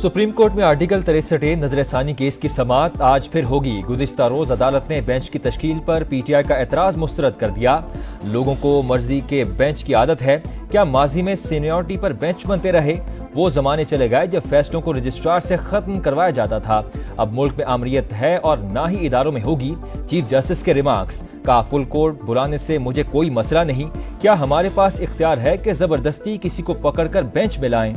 Supreme court में article 63 नजर ثانی केस की समाअत आज फिर होगी। गुज़िश्ता रोज अदालत ने बेंच की तश्कील पर पीटीआई का एतराज मुस्तरद कर दिया। लोगों को मर्जी के बेंच की आदत है। क्या माजी में सीनियरिटी पर बेंच बनते रहे? वो जमाने चले गए जब फैसलों को रजिस्ट्रार से खत्म करवाया जाता था। अब मुल्क में आमरीत है और ना ही इदारों में होगी। चीफ जस्टिस के रिमार्क्स, कहा फुल कोर्ट बुलाने से मुझे कोई मसला नहीं। क्या हमारे पास इख्तियार है कि जबरदस्ती किसी को पकड़कर बेंच में लाएं?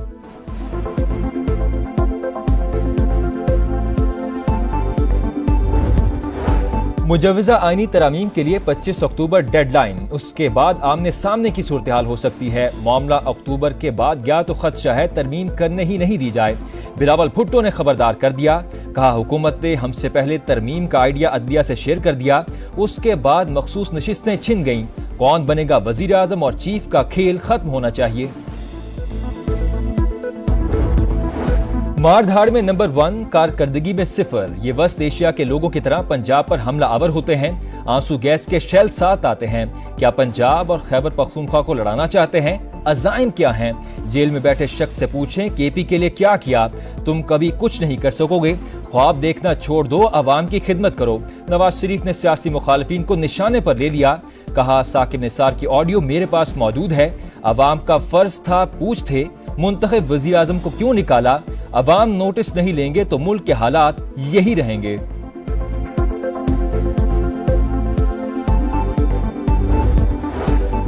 मुजव्वज़ा आईनी तरामीम के लिए 25 अक्टूबर डेडलाइन। उसके बाद आमने सामने की सूरत हाल हो सकती है। मामला अक्टूबर के बाद या तो खदशा है तरमीम करने ही नहीं दी जाए। बिलावल भुट्टो ने खबरदार कर दिया, कहा हुकूमत ने हमसे पहले तरमीम का आइडिया अदलिया से शेयर कर दिया, उसके बाद मखसूस नशिस्तें छिन गईं। कौन बनेगा वजीर आजम और चीफ का खेल खत्म होना चाहिए। मारधाड़ में नंबर 1, कारकर्दगी में 0। ये वस्त एशिया के लोगों की तरह पंजाब पर हमला आवर होते हैं। आंसू गैस के शेल साथ आते हैं। क्या पंजाब और खैबर पख्तूनख्वा को लड़ाना चाहते हैं? अज़ाइम क्या हैं? जेल में बैठे शख्स से पूछें केपी के लिए क्या किया। तुम कभी कुछ नहीं कर सकोगे। ख्वाब देखना छोड़ दो, अवाम की खिदमत करो। नवाज शरीफ ने सियासी मुखालिफिन को निशाने पर ले लिया। कहा साकिब निसार की ऑडियो मेरे पास मौजूद है। अवाम का फर्ज था पूछते, मुंतखब वज़ीर आज़म को क्यों निकाला? अवाम नोटिस नहीं लेंगे तो मुल्क के हालात यही रहेंगे।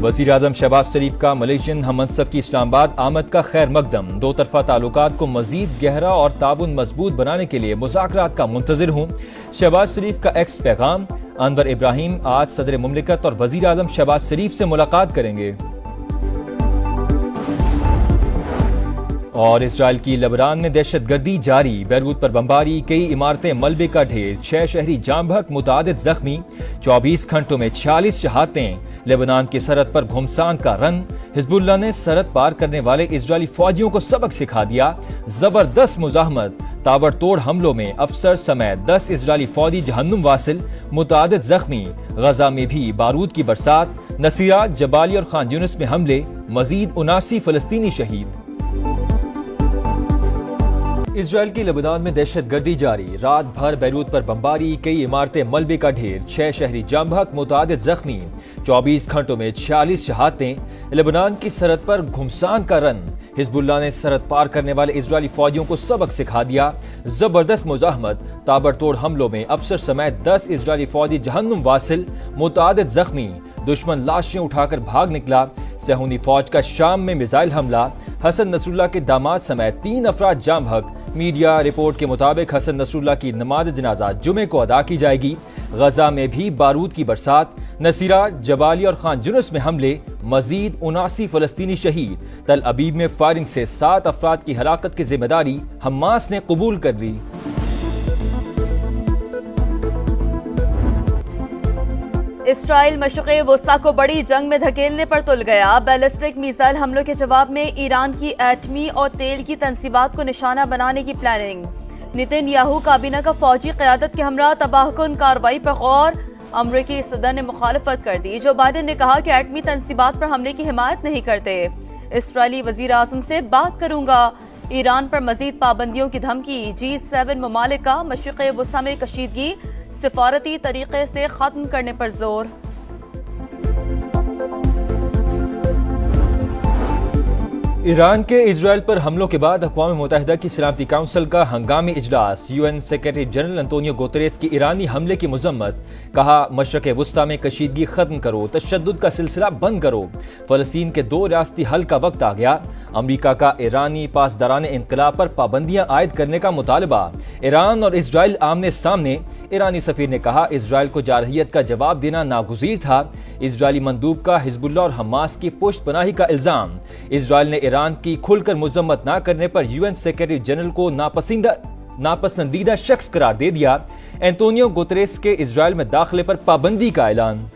वज़ीर आज़म शहबाज शरीफ का मलेशियन हममनसब की इस्लामाबाद आमद का खैर मकदम। दो तरफा ताल्लुकात को मजीद गहरा और ताबुन मजबूत बनाने के लिए मुज़ाकरात का मुंतज़िर हूँ। शहबाज शरीफ का एक्स पैगाम। अनवर इब्राहिम आज सदर मुमलिकत और वज़ीर आज़म शहबाज शरीफ से मुलाकात करेंगे। और इजराइल की लेबनान में दहशतगर्दी जारी। बैरूत पर बमबारी, कई इमारतें मलबे का ढेर, 6 शहरी जाम बहक, मुतादिद जख्मी। 24 घंटों में 46 शहादतें। लेबनान की सरहद पर घुमसान का रन। हिजबुल्लाह ने सरहद पार करने वाले इजरायली फौजियों को सबक सिखा दिया। जबरदस्त मुजाहमत, ताबड़तोड़ हमलों में अफसर समेत 10 इजरायली फौजी जहन्नुम वासिल, मुतादिद जख्मी। गजा में भी बारूद की बरसात। नसीरा, जबाली और खान यूनिस में हमले, मजीद 79 फलस्तीनी शहीद। इजराइल की लेबनान में दहशतगर्दी जारी। रात भर बैरूत पर बमबारी, कई इमारतें मलबे का ढेर, 6 शहरी जाम बहक, मुतादिद जख्मी। 24 घंटों में 46 शहादतें। लेबनान की सरहद पर घुमसान का रन। हिजबुल्लाह ने सरहद पार करने वाले इजरायली फौजियों को सबक सिखा दिया। जबरदस्त मुजाहमत, ताबड़तोड़ हमलों में अफसर समेत 10 इजरायली फौजी जहन्नुम वासिल, मुतादिद जख्मी। दुश्मन लाशें उठाकर भाग निकला। सहूनी फौज का शाम में मिसाइल हमला। हसन नसरुल्लाह के दामाद समेत 3 अफराद जाम बहक। मीडिया रिपोर्ट के मुताबिक हसन नसरुल्लाह की नमाज जनाजा जुमे को अदा की जाएगी। गजा में भी बारूद की बरसात। नसीरा, जबाली और खान यूनिस में हमले, मजीद 79 फलस्तीनी शहीद। तल अबीब में फायरिंग से 7 अफराद की हलाकत की जिम्मेदारी हमास ने कबूल कर ली। इसराइल मशरिक़ वुस्ता को बड़ी जंग में धकेलने पर तुल गया। बैलिस्टिक मिसाइल हमलों के जवाब में ईरान की एटमी और तेल की तंसीबात को निशाना बनाने की प्लानिंग। नेतन्याहू काबीना का फौजी क़यादत के हमरा तबाहकुन कार्रवाई पर गौर। अमरीकी सदर ने मुखालफत कर दी। जो बाइडेन ने कहा कि एटमी तंसीबात पर हमले की हिमायत नहीं करते। इसराइली वज़ीर आज़म से बात करूंगा। ईरान पर मजीद पाबंदियों की धमकी। G7 ममालिक का मशरिक़ वुस्ता में कशीदगी सिफारती तरीके से खत्म करने पर जोर। ईरान के इजराइल पर हमलों के बाद अक़वाम मुत्तहिदा की सलामती काउंसिल का हंगामी इजलास। UN secretary general Antonio Guterres की ईरानी हमले की मजम्मत। कहा मशरिक़ वुस्ता में कशीदगी खत्म करो, तशद्दुद का सिलसिला बंद करो। फलस्तीन के 2 रियासती हल का वक्त आ गया। अमरीका का ईरानी पासदाराने इनकलाब पर पाबंदियां आयद करने का मुतालबा। ईरान और इजराइल आमने सामने। ईरानी सफीर ने कहा इजराइल को जारहियत का जवाब देना नागुज़ीर था। इजरायली मंदूब का हिजबुल्लाह और हमास की पुश्त पनाही का इल्जाम। इजराइल ने ईरान की खुलकर मजम्मत न करने पर यूएन सेक्रेटरी जनरल को नापसंदीदा शख्स करार दे दिया। एंटोनियो गुतेरेस के इजराइल में दाखिले पर पाबंदी का ऐलान।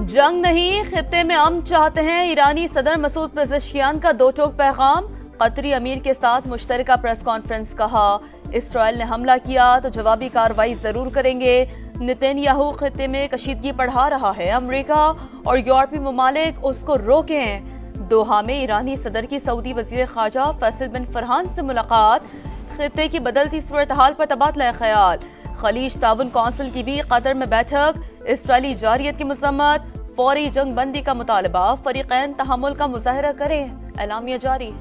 जंग नहीं, खित्ते में अमन चाहते हैं। ईरानी सदर मसूद पेज़ेश्कियान का 2 टोक पैगाम। कतरी अमीर के साथ मुश्तरका प्रेस कॉन्फ्रेंस। कहा इसराइल ने हमला किया तो जवाबी कार्रवाई जरूर करेंगे। नेतन्याहू खित्ते में कशीदगी बढ़ा रहा है। अमेरिका और यूरोपीय ममालिक उसको रोकें। دوحہ میں ایرانی صدر کی سعودی وزیر خارجہ فیصل بن فرحان سے ملاقات، خطے کی بدلتی صورتحال پر تبادلہ خیال۔ خلیج تعاون کونسل کی بھی قطر میں بیٹھک، اسرائیلی جارحیت کی مذمت، فوری جنگ بندی کا مطالبہ، فریقین تحمل کا مظاہرہ کریں، اعلامیہ جاری۔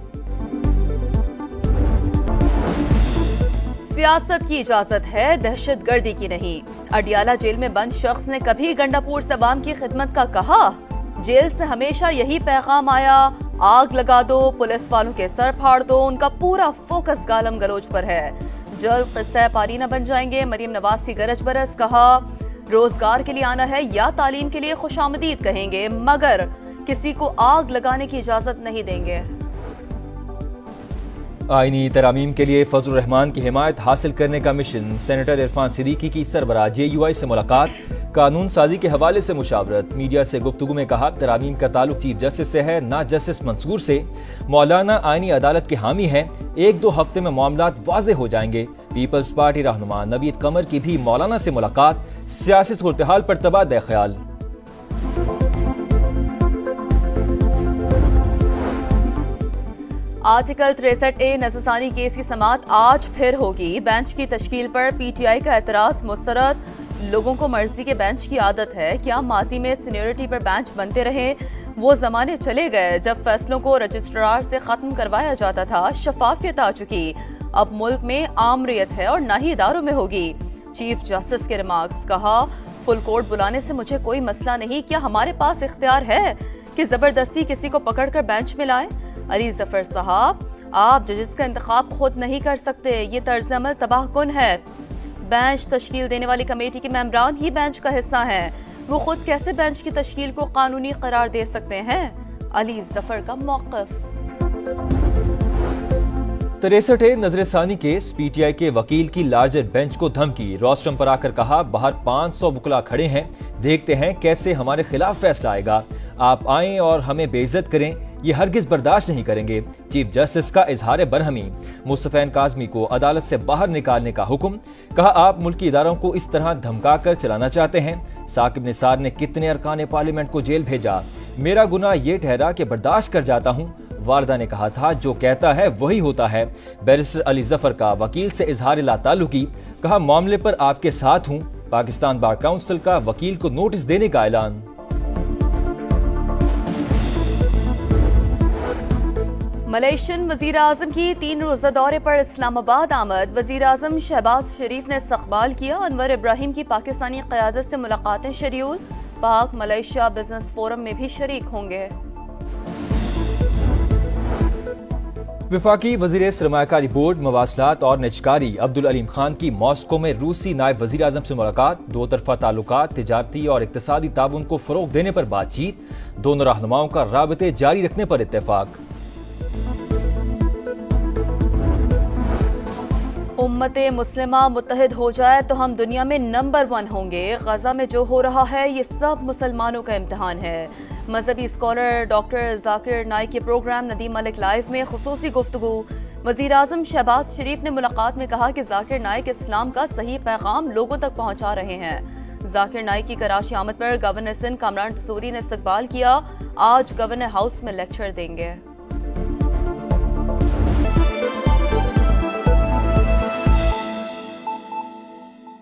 سیاست کی اجازت ہے، دہشت گردی کی نہیں۔ اڈیالہ جیل میں بند شخص نے کبھی گنڈاپور سے عوام کی خدمت کا کہا؟ جیل سے ہمیشہ یہی پیغام آیا، آگ لگا دو، پولیس والوں کے سر پھاڑ دو۔ ان کا پورا فوکس گالم گلوچ پر ہے۔ جلد قصہ پاری نہ بن جائیں گے، مریم نواز کی گرج برس۔ کہا روزگار کے لیے آنا ہے یا تعلیم کے لیے خوش آمدید کہیں گے، مگر کسی کو آگ لگانے کی اجازت نہیں دیں گے۔ آئینی ترامیم کے لیے فضل الرحمان کی حمایت حاصل کرنے کا مشن، سینیٹر عرفان صدیقی کی سربراہ JUI سے ملاقات، قانون سازی کے حوالے سے مشاورت۔ میڈیا سے گفتگو میں کہا ترامیم کا تعلق چیف جسٹس سے ہے، نہ جسٹس منصور سے۔ مولانا آئینی عدالت کے حامی ہیں، 1-2 ہفتے میں معاملات واضح ہو جائیں گے۔ پیپلز پارٹی رہنما نوید قمر کی بھی مولانا سے ملاقات، سیاسی صورتحال پر تبادلہ خیال۔ آرٹیکل 63A نظرثانی کیس کی سماعت آج پھر ہوگی۔ بینچ کی تشکیل پر PTI کا اعتراض مسترد۔ لوگوں کو مرضی کے بینچ کی عادت ہے، کیا ماضی میں سینیورٹی پر بینچ بنتے رہے؟ وہ زمانے چلے گئے جب فیصلوں کو رجسٹرار سے ختم کروایا جاتا تھا۔ شفافیت آ چکی، اب ملک میں آمریت ہے اور نہ ہی اداروں میں ہوگی۔ چیف جسٹس کے ریمارکس۔ کہا فل کورٹ بلانے سے مجھے کوئی مسئلہ نہیں، کیا ہمارے پاس اختیار ہے کہ زبردستی کسی کو پکڑ کر بینچ میں لائیں؟ علی ظفر صاحب، آپ ججز کا انتخاب خود نہیں کر سکتے، یہ طرز عمل تباہ کن ہے۔ بینچ تشکیل دینے والی کمیٹی کے ممبران ہی بینچ کا حصہ ہیں، وہ خود کیسے بینچ کی تشکیل کو قانونی قرار دے سکتے ہیں؟ علی ظفر کا موقف۔ 63A نظر ثانی کیس، PTI کے وکیل کی لارجر بینچ کو دھمکی، روسٹرم پر آ کر کہا باہر 500 وکلاء کھڑے ہیں، دیکھتے ہیں کیسے ہمارے خلاف فیصلہ آئے گا، آپ آئیں اور ہمیں بے عزت کریں، یہ ہرگز برداشت نہیں کریں گے۔ چیف جسٹس کا اظہار برہمی، مصطفی کاظمی کو عدالت سے باہر نکالنے کا حکم، کہا آپ ملکی اداروں کو اس طرح دھمکا کر چلانا چاہتے ہیں؟ ثاقب نثار نے کتنے ارکان پارلیمنٹ کو جیل بھیجا، میرا گناہ یہ ٹھہرا کہ برداشت کر جاتا ہوں، والدہ نے کہا تھا جو کہتا ہے وہی ہوتا ہے۔ بیرسٹر علی ظفر کا وکیل سے اظہار لا تعلقی، کہا معاملے پر آپ کے ساتھ ہوں، پاکستان بار کونسل کا وکیل کو نوٹس دینے کا اعلان۔ ملیشین وزیر اعظم کی 3 روزہ دورے پر اسلام آباد آمد، وزیر اعظم شہباز شریف نے استقبال کیا، انور ابراہیم کی پاکستانی قیادت سے ملاقاتیں شیڈول، پاک ملیشیا بزنس فورم میں بھی شریک ہوں گے۔ وفاقی وزیر سرمایہ کاری بورڈ، مواصلات اور نجکاری عبدالعلیم خان کی ماسکو میں روسی نائب وزیر اعظم سے ملاقات، 2 طرفہ تعلقات، تجارتی اور اقتصادی تعاون کو فروغ دینے پر بات چیت، دونوں رہنماؤں کا رابطے جاری رکھنے پر اتفاق۔ امت مسلمہ متحد ہو جائے تو ہم دنیا میں نمبر 1 ہوں گے، غزہ میں جو ہو رہا ہے یہ سب مسلمانوں کا امتحان ہے۔ مذہبی اسکالر ڈاکٹر ذاکر نائک کے پروگرام ندیم ملک لائیو میں خصوصی گفتگو، وزیر اعظم شہباز شریف نے ملاقات میں کہا کہ ذاکر نائک اسلام کا صحیح پیغام لوگوں تک پہنچا رہے ہیں۔ ذاکر نائک کی کراچی آمد پر گورنر سندھ کامران تصوری نے استقبال کیا، آج گورنر ہاؤس میں لیکچر دیں گے۔